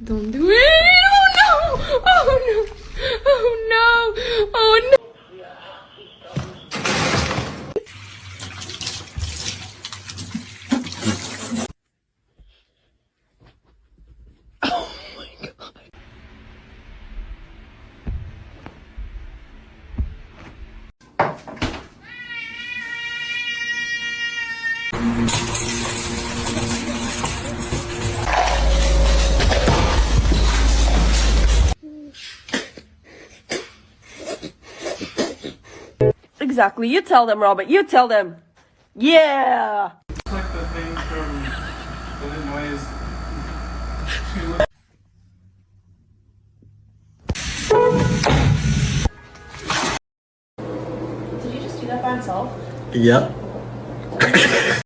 Don't do it! Oh no! Oh no! Oh no! Oh no! Exactly. You tell them, Robert. You tell them. Yeah. It's like the thing from Illinois. Did you just do that by himself? Yep.